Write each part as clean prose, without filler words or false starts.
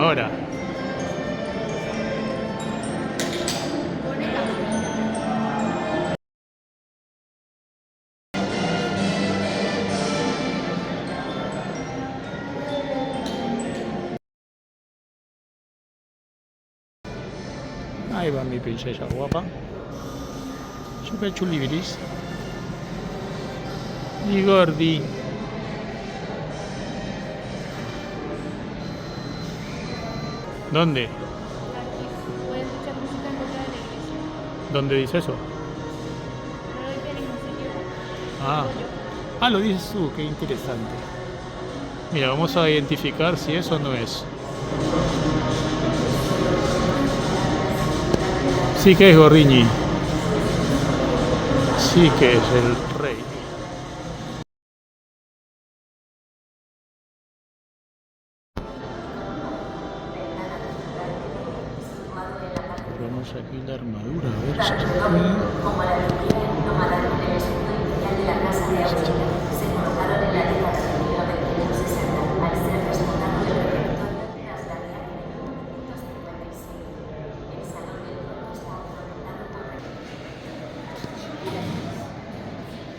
ahora. Ahí va mi princesa guapa. Super chulibiris. Y Gordi. ¿Dónde? Puedes escuchar música en contra de la iglesia. ¿Dónde dice eso? No lo dice en ningún sitio. Ah. Digo yo. Ah, lo dices tú, qué interesante. Mira, vamos a identificar si eso o no es. Sí que es Gorriñi. Sí que es el rey. Vemos aquí la armadura, a ver si como la que tiene nomada en el escudo imperial de la Casa de Austria, se colocaron en la década de 1960 al ser rescatado del repertorio tras la guerra de 1957. El Salón del Trono está ornamentado con...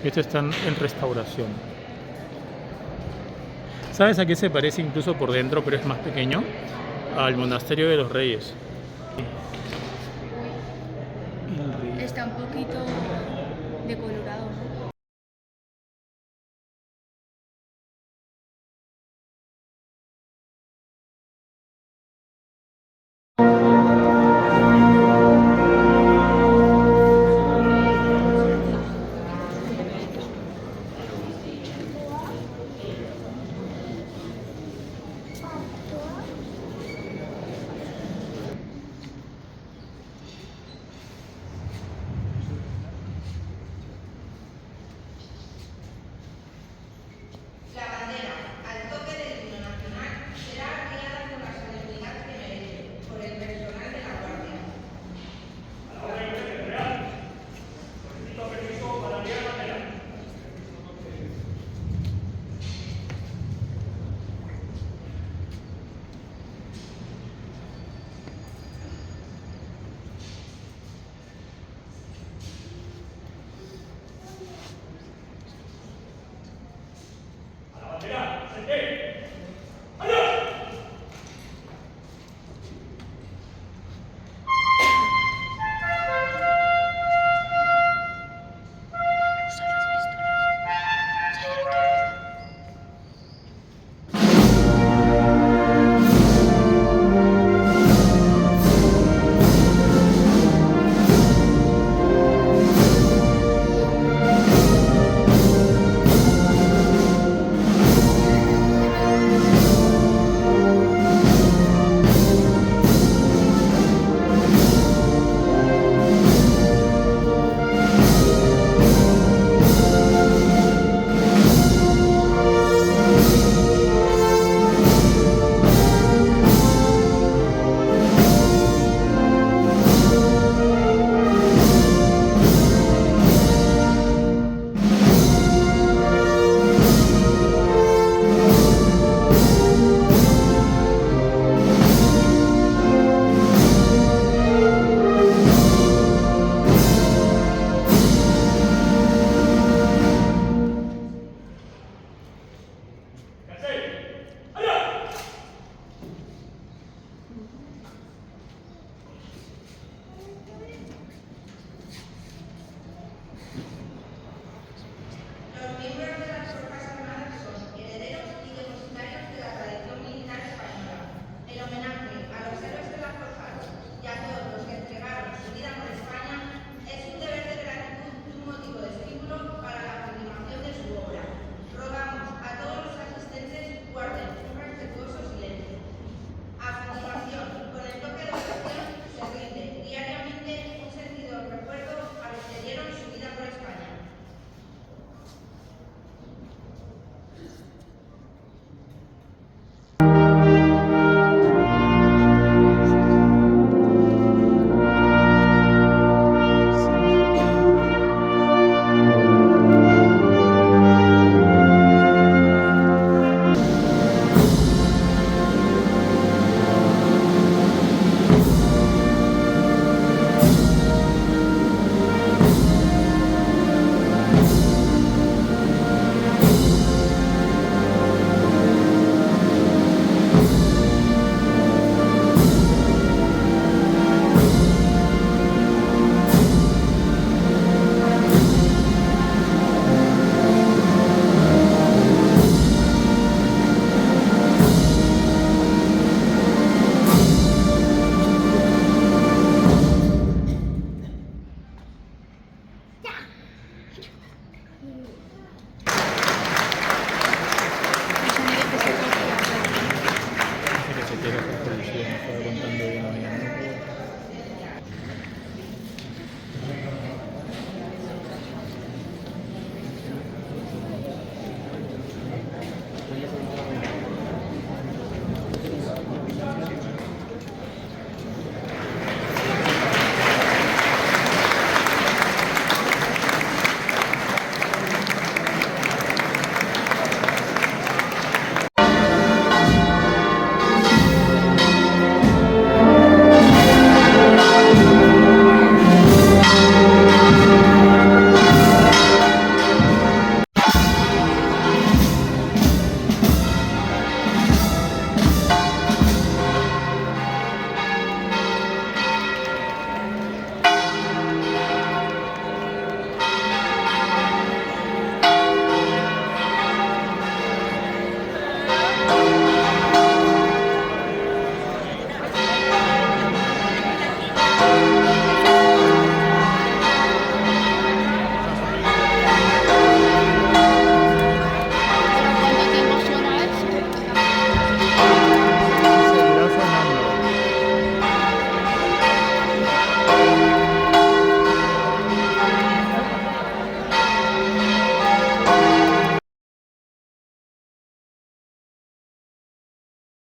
estos están en restauración. ¿Sabes a qué se parece incluso por dentro, pero es más pequeño? Al monasterio de los reyes. Está un poquito decolorado, ¿no? La bandera, al toque del himno nacional, será arriada con la solemnidad que merece por el personal de la Guardia. Los miembros de las Fuerzas Armadas son herederos y depositarios de la tradición militar española. El homenaje a los héroes de la Forjada y a todos los que entregaron su vida por España es un deber de gratitud y un motivo de estímulo para la continuación de su obra. Rogamos a todos los asistentes guarden un respetuoso silencio. A continuación, con el toque de oración, se rinde diariamente un sentido recuerdo a los que dieron su vida por España. Gracias.